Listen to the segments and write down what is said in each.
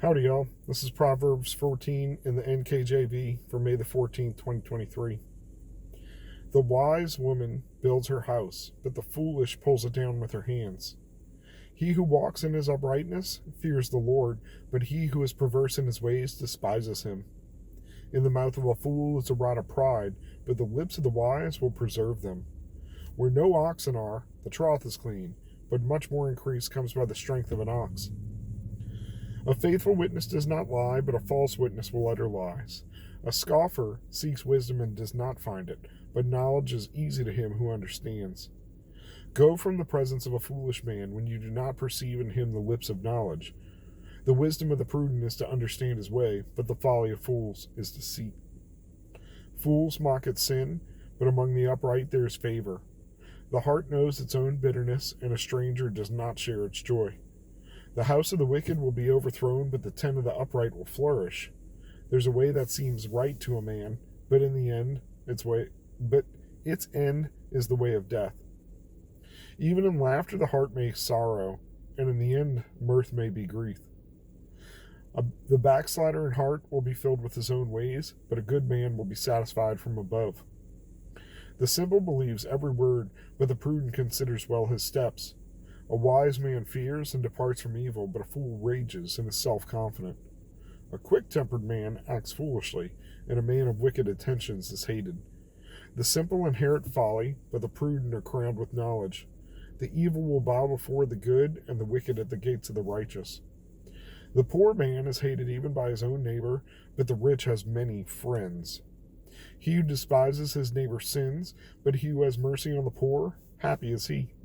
Howdy, y'all. This is Proverbs 14 in the NKJV for May the 14th, 2023. The wise woman builds her house, but the foolish pulls it down with her hands. He who walks in his uprightness fears the Lord, but he who is perverse in his ways despises him. In the mouth of a fool is a rod of pride, but the lips of the wise will preserve them. Where no oxen are, the trough is clean, but much more increase comes by the strength of an ox. A faithful witness does not lie, but a false witness will utter lies. A scoffer seeks wisdom and does not find it, but knowledge is easy to him who understands. Go from the presence of a foolish man when you do not perceive in him the lips of knowledge. The wisdom of the prudent is to understand his way, but the folly of fools is deceit. Fools mock at sin, but among the upright there is favor. The heart knows its own bitterness, and a stranger does not share its joy. The house of the wicked will be overthrown, but the tent of the upright will flourish. There's a way that seems right to a man, but in the end, its end is the way of death. Even in laughter the heart may sorrow, and in the end mirth may be grief. The backslider in heart will be filled with his own ways, but a good man will be satisfied from above. The simple believes every word, but the prudent considers well his steps. A wise man fears and departs from evil, but a fool rages and is self-confident. A quick-tempered man acts foolishly, and a man of wicked intentions is hated. The simple inherit folly, but the prudent are crowned with knowledge. The evil will bow before the good, and the wicked at the gates of the righteous. The poor man is hated even by his own neighbor, but the rich has many friends. He who despises his neighbor sins, but he who has mercy on the poor, happy is he.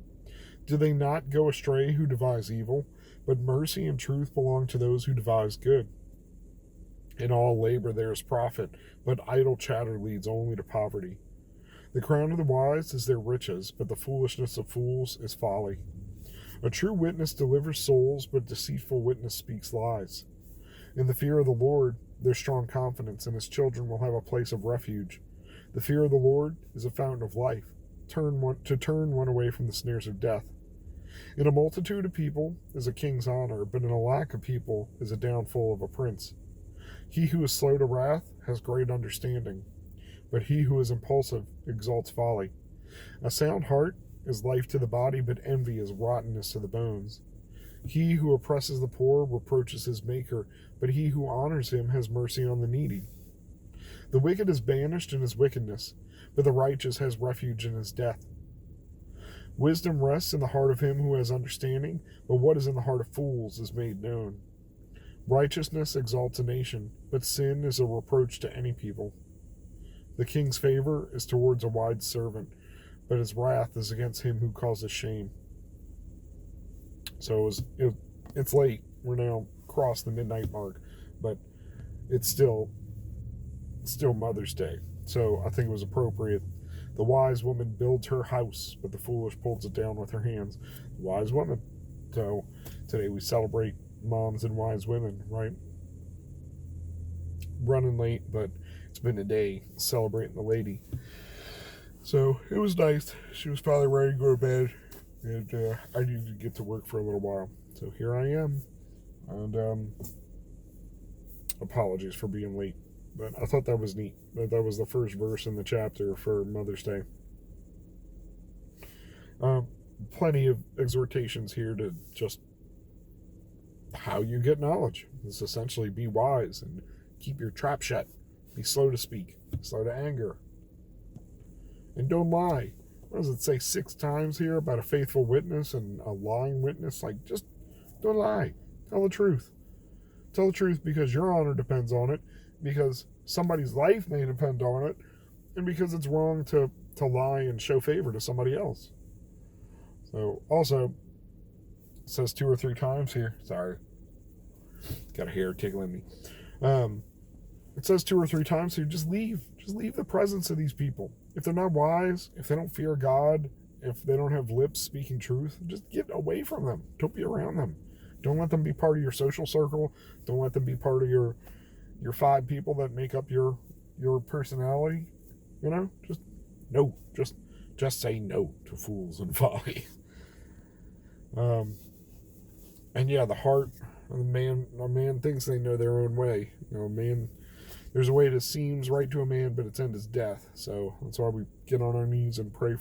Do they not go astray who devise evil? But mercy and truth belong to those who devise good. In all labor there is profit, but idle chatter leads only to poverty. The crown of the wise is their riches, but the foolishness of fools is folly. A true witness delivers souls, but a deceitful witness speaks lies. In the fear of the Lord there's strong confidence, and his children will have a place of refuge. The fear of the Lord is a fountain of life, to turn one away from the snares of death. In a multitude of people is a king's honor, but in a lack of people is a downfall of a prince. He who is slow to wrath has great understanding, but he who is impulsive exalts folly. A sound heart is life to the body, but envy is rottenness to the bones. He who oppresses the poor reproaches his maker, but he who honors him has mercy on the needy. The wicked is banished in his wickedness, but the righteous has refuge in his death. Wisdom rests in the heart of him who has understanding, but what is in the heart of fools is made known. Righteousness exalts a nation, but sin is a reproach to any people. The king's favor is towards a wise servant, but his wrath is against him who causes shame. So it's late. We're now crossed the midnight mark, but it's still Mother's Day. So I think it was appropriate. The wise woman builds her house, but the foolish pulls it down with her hands. The wise woman. So today we celebrate moms and wise women, right? Running late, but it's been a day celebrating the lady. So it was nice. She was probably ready to go to bed, and I needed to get to work for a little while. So here I am. And apologies for being late. But I thought that was neat. That was the first verse in the chapter for Mother's Day. Plenty of exhortations here to just how you get knowledge. It's essentially be wise and keep your trap shut. Be slow to speak, slow to anger. And don't lie. What does it say 6 times here about a faithful witness and a lying witness? Like, just don't lie. Tell the truth. Tell the truth because your honor depends on it, because somebody's life may depend on it, and because it's wrong to lie and show favor to somebody else. So, also, it says 2 or 3 times here. Sorry. Got a hair tickling me. It says 2 or 3 times here, just leave. Just leave the presence of these people. If they're not wise, if they don't fear God, if they don't have lips speaking truth, just get away from them. Don't be around them. Don't let them be part of your social circle. Don't let them be part of your 5 people that make up your personality. You know, just no. Just say no to fools and folly. And yeah, the heart A man thinks they know their own way. There's a way that seems right to a man, but its end is death. So that's why we get on our knees and pray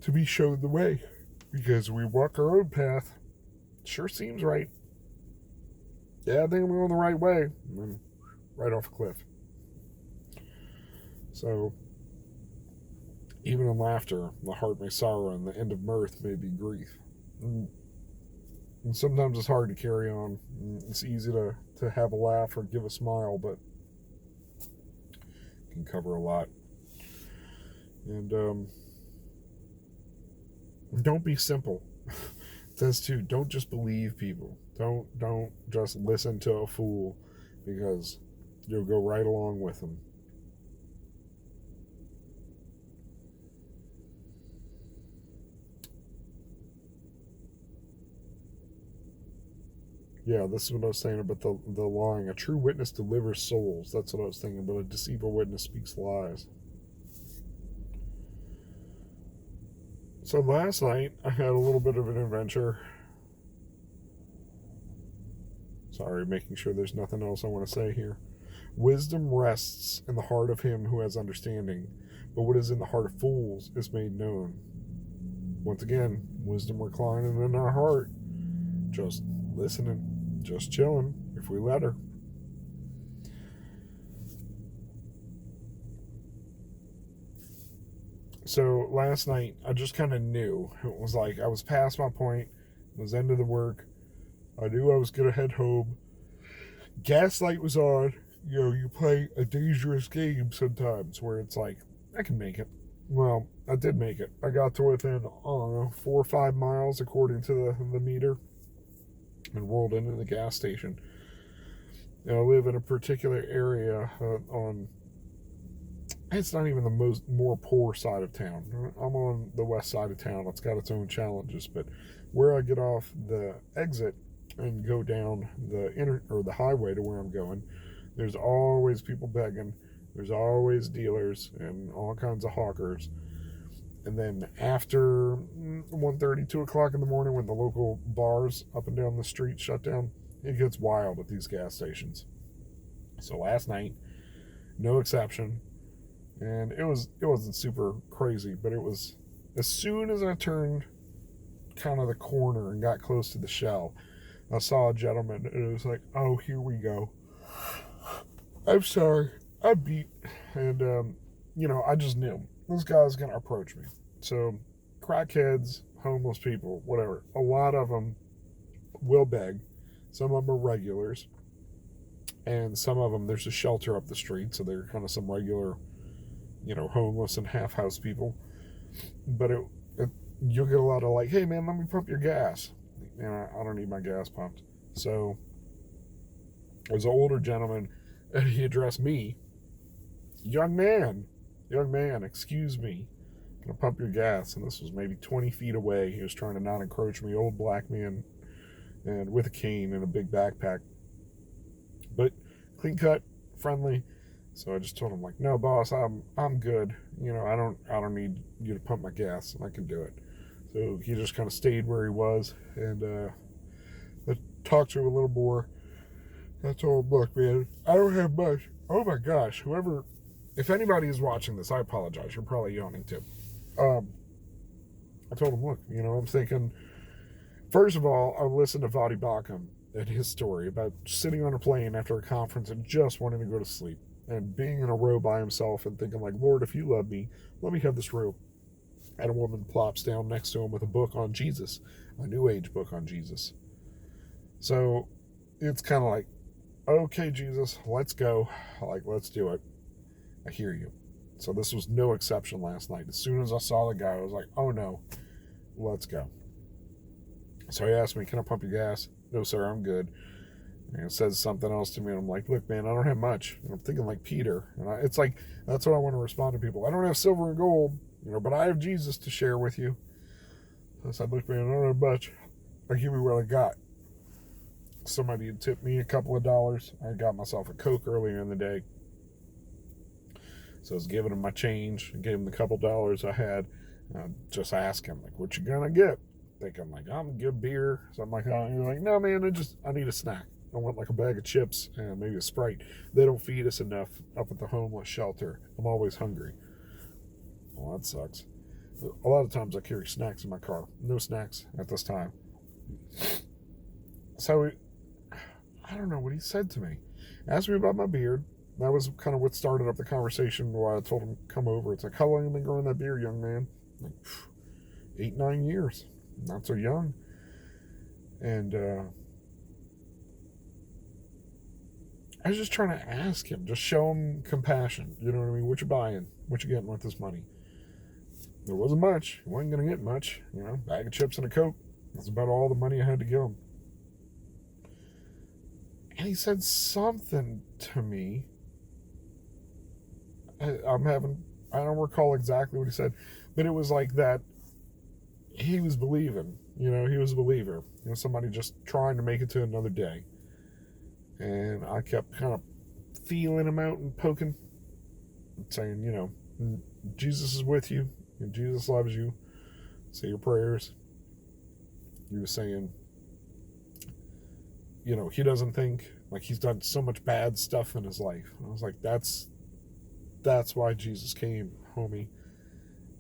to be showed the way, because we walk our own path. Sure seems right. Yeah, I think I'm going the right way. And then right off a cliff. So, even in laughter, the heart may sorrow, and the end of mirth may be grief. And sometimes it's hard to carry on. It's easy to have a laugh or give a smile, but it can cover a lot. And don't be simple. It says too, don't just believe people. Don't just listen to a fool, because you'll go right along with them. Yeah, this is what I was saying about the lying. A true witness delivers souls. That's what I was thinking, but a deceitful witness speaks lies. So last night, I had a little bit of an adventure. Sorry, making sure there's nothing else I want to say here. Wisdom rests in the heart of him who has understanding, but what is in the heart of fools is made known. Once again, wisdom reclining in our heart, just listening, just chilling, if we let her. So last night, I just kind of knew. It was like I was past my point. It was end of the work. I knew I was going to head home. Gaslight was on. You play a dangerous game sometimes where it's like, I can make it. Well, I did make it. I got to within, I don't know, 4 or 5 miles according to the meter, and rolled into the gas station. And I live in a particular area it's not even the more poor side of town. I'm on the west side of town. It's got its own challenges, but where I get off the exit and go down the highway to where I'm going, there's always people begging. There's always dealers and all kinds of hawkers. And then after 1:30, 2 o'clock in the morning, when the local bars up and down the street shut down, it gets wild at these gas stations. So last night, no exception. And it wasn't super crazy, but it was, as soon as I turned kind of the corner and got close to the Shell, I saw a gentleman, and it was like, oh, here we go. I'm sorry, I'm beat. And, I just knew this guy was going to approach me. So, crackheads, homeless people, whatever, a lot of them will beg. Some of them are regulars. And some of them, there's a shelter up the street, so they're kind of some regular, homeless and half-house people. But you'll get a lot of like, hey, man, let me pump your gas. I don't need my gas pumped. So, there was an older gentleman, and he addressed me. Young man, excuse me. I'm going to pump your gas. And this was maybe 20 feet away. He was trying to not encroach me. Old black man, and with a cane and a big backpack. But clean cut, friendly. So I just told him, like, no, boss, I'm good. I don't need you to pump my gas. I can do it. So he just kind of stayed where he was, and I talked to him a little more. I told him, look, man, I don't have much. Oh my gosh, if anybody is watching this, I apologize. You're probably yawning too. I told him, look, I'm thinking, first of all, I listened to Vadi Bakum and his story about sitting on a plane after a conference and just wanting to go to sleep, and being in a row by himself and thinking, like, Lord, if you love me, let me have this row. And a woman plops down next to him with a book on Jesus, a New Age book on Jesus. So it's kind of like, okay, Jesus, let's go. Like, let's do it. I hear you. So this was no exception last night. As soon as I saw the guy, I was like, oh no, let's go. So he asked me, can I pump your gas? No, sir, I'm good. And it says something else to me, and I'm like, look, man, I don't have much. And I'm thinking like Peter. And it's like, that's what I want to respond to people. I don't have silver and gold, but I have Jesus to share with you. So I said, look, man, I don't have much. I'll give you what I got. Somebody had tipped me a couple of dollars. I got myself a Coke earlier in the day. So I was giving him my change. I gave him the couple dollars I had. Just ask him, like, what you gonna get? thinking like, I'm gonna get beer, something like that. And you're like, no, man, I need a snack. I want like a bag of chips and maybe a Sprite. They don't feed us enough up at the homeless shelter. I'm always hungry. Well, that sucks. A lot of times I carry snacks in my car. No snacks at this time. So I don't know what he said to me. Asked me about my beard. That was kind of what started up the conversation why I told him to come over. It's like, how long have you been growing that beard, young man? Like, 8, 9 years. Not so young. And I was just trying to ask him, just show him compassion. You know what I mean? What you buying? What you getting with this money? There wasn't much. He wasn't going to get much. You know, bag of chips and a Coke. That's about all the money I had to give him. And he said something to me. I don't recall exactly what he said, but it was like that he was believing. You know, he was a believer. You know, somebody just trying to make it to another day. And I kept kind of feeling him out and poking, saying, you know, Jesus is with you, and Jesus loves you. Say your prayers. He was saying, you know, he doesn't think, like, he's done so much bad stuff in his life. And I was like, that's why Jesus came, homie.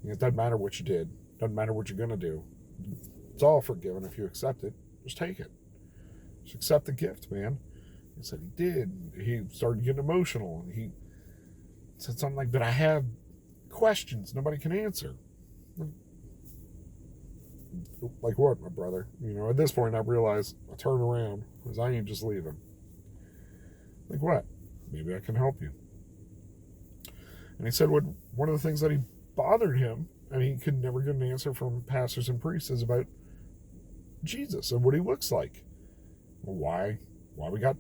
It doesn't matter what you did. Doesn't matter what you're going to do. It's all forgiven if you accept it. Just take it. Just accept the gift, man. He said he did. He started getting emotional. And he said something like, but I have questions nobody can answer. Like what, my brother? You know, at this point I realized I turn around because I ain't just leaving. Like what? Maybe I can help you. And he said one of the things that he bothered him, and he could never get an answer from pastors and priests, is about Jesus and what he looks like. Well, why we got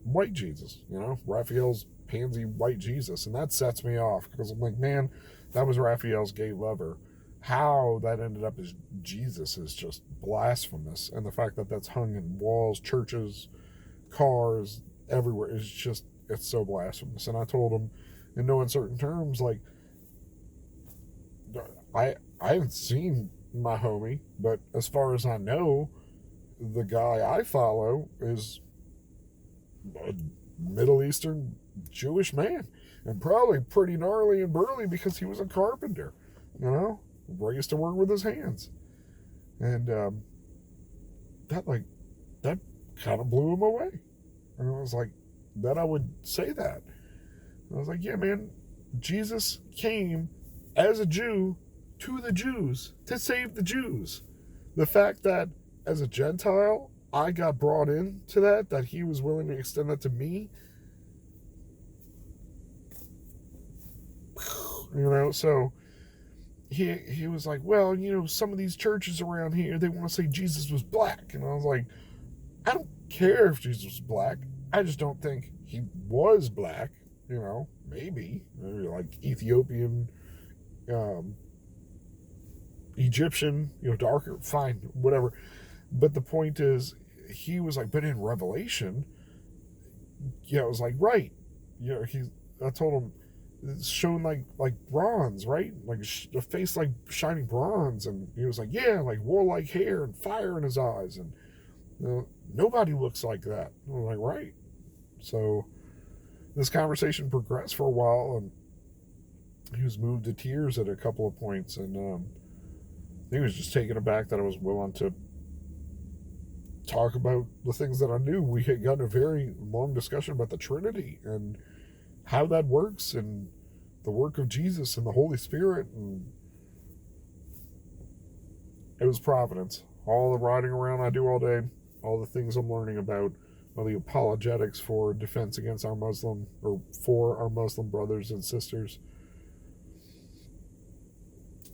white Jesus? You know, Raphael's pansy white Jesus, and that sets me off because I'm like, man, that was Raphael's gay lover. How that ended up as Jesus is just blasphemous, and the fact that that's hung in walls, churches, cars, everywhere is just, it's so blasphemous. And I told him in no uncertain terms, like, I haven't seen my homie, but as far as I know, the guy I follow is a Middle Eastern Jewish man, and probably pretty gnarly and burly because he was a carpenter, you know, raised to work with his hands. And that kind of blew him away. And I was like, that I would say that. And I was like, yeah, man, Jesus came as a Jew to the Jews to save the Jews. The fact that as a Gentile I got brought into that he was willing to extend that to me, you know. So he was like, well, you know, some of these churches around here, they want to say Jesus was black. And I was like, I don't care if Jesus was black. I just don't think he was black. You know, maybe like Ethiopian, Egyptian, you know, darker, fine, whatever. But the point is, he was like, but in Revelation, yeah, it was like, right, you know, I told him, it's shown like bronze, right? Like a face like shining bronze. And he was like, yeah, like warlike hair and fire in his eyes. And you know, nobody looks like that. I was like, right. So this conversation progressed for a while, and he was moved to tears at a couple of points. And he was just taken aback that I was willing to talk about the things that I knew. We had gotten a very long discussion about the Trinity and how that works, and the work of Jesus and the Holy Spirit. And it was providence. All the riding around I do all day, all the things I'm learning about, all the apologetics for defense against our Muslim, or for our Muslim brothers and sisters,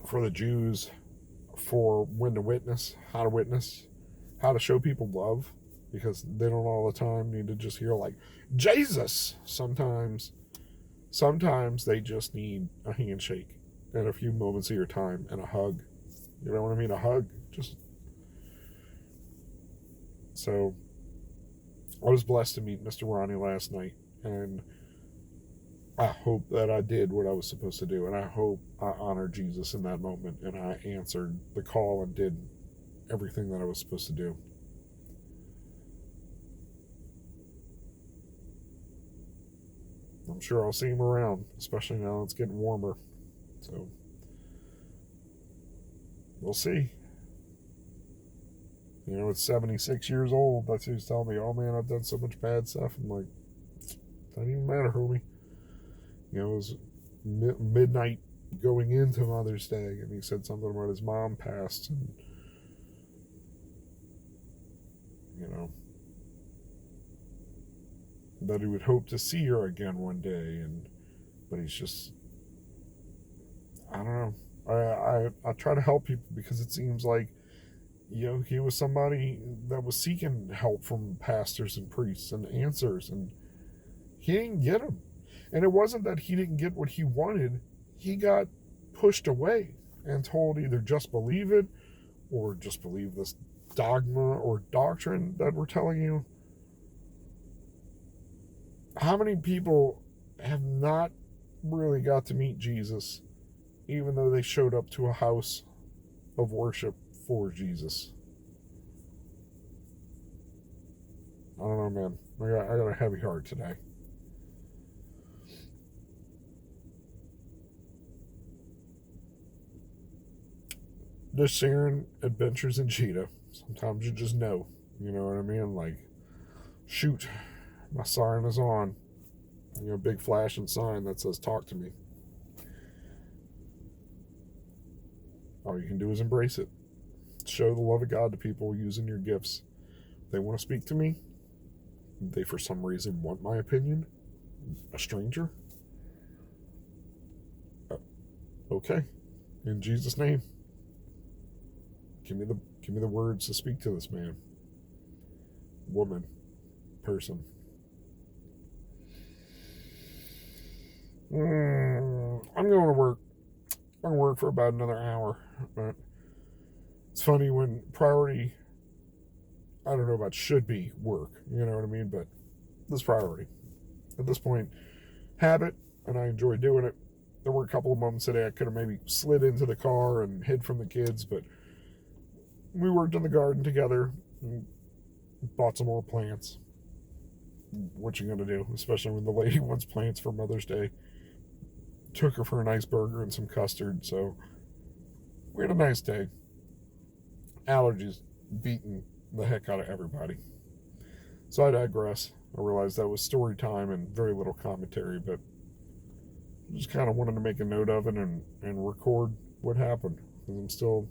for the Jews, for when to witness, how to show people love, because they don't all the time need to just hear like Jesus. Sometimes they just need a handshake and a few moments of your time and a hug. You know what I mean? A hug. Just so I was blessed to meet Mr. Ronnie last night, and I hope that I did what I was supposed to do, and I hope I honored Jesus in that moment, and I answered the call and did everything that I was supposed to do. I'm sure I'll see him around, especially now it's getting warmer. So, we'll see. You know, it's 76 years old. That's who's telling me, oh man, I've done so much bad stuff. I'm like, doesn't even matter, homie. You know, it was midnight going into Mother's Day, and he said something about his mom passed, and, you know, that he would hope to see her again one day, but he's just, I don't know. I try to help people because it seems like, you know, he was somebody that was seeking help from pastors and priests and answers, and he didn't get them. And it wasn't that he didn't get what he wanted. He got pushed away and told either just believe it or just believe this dogma or doctrine that we're telling you. How many people have not really got to meet Jesus, even though they showed up to a house of worship for Jesus? I don't know, man. I got a heavy heart today. Just sharing adventures in Cheetah. Sometimes you just know. You know what I mean? Like, shoot, my siren is on. You know, big flashing sign that says talk to me. All you can do is embrace it. Show the love of God to people using your gifts. If they want to speak to me, they for some reason want my opinion, a stranger, okay, in Jesus' name, give me the words to speak to this man, woman, person. I'm going to work. I'm going to work for about another hour. But it's funny when priority, I don't know about should be work, you know what I mean? But this priority. At this point, habit, and I enjoy doing it. There were a couple of moments today I could have maybe slid into the car and hid from the kids, but we worked in the garden together and bought some more plants. What you gonna do? Especially when the lady wants plants for Mother's Day. Took her for a nice burger and some custard, so we had a nice day. Allergies beating the heck out of everybody. So I digress. I realized that was story time and very little commentary, but just kind of wanted to make a note of it and record what happened, because I'm still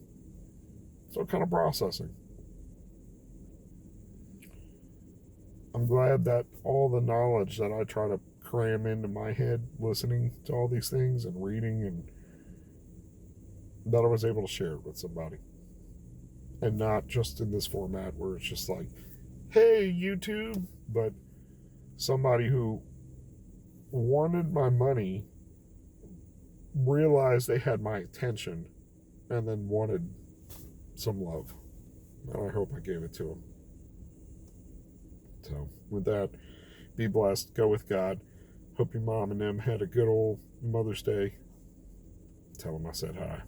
kind of processing. I'm glad that all the knowledge that I try to cram into my head listening to all these things and reading, and that I was able to share it with somebody, and not just in this format where it's just like, hey, YouTube, but somebody who wanted my money, realized they had my attention, and then wanted some love. And I hope I gave it to them. So with that, be blessed. Go with God. Hope your mom and them had a good old Mother's Day. Tell them I said hi.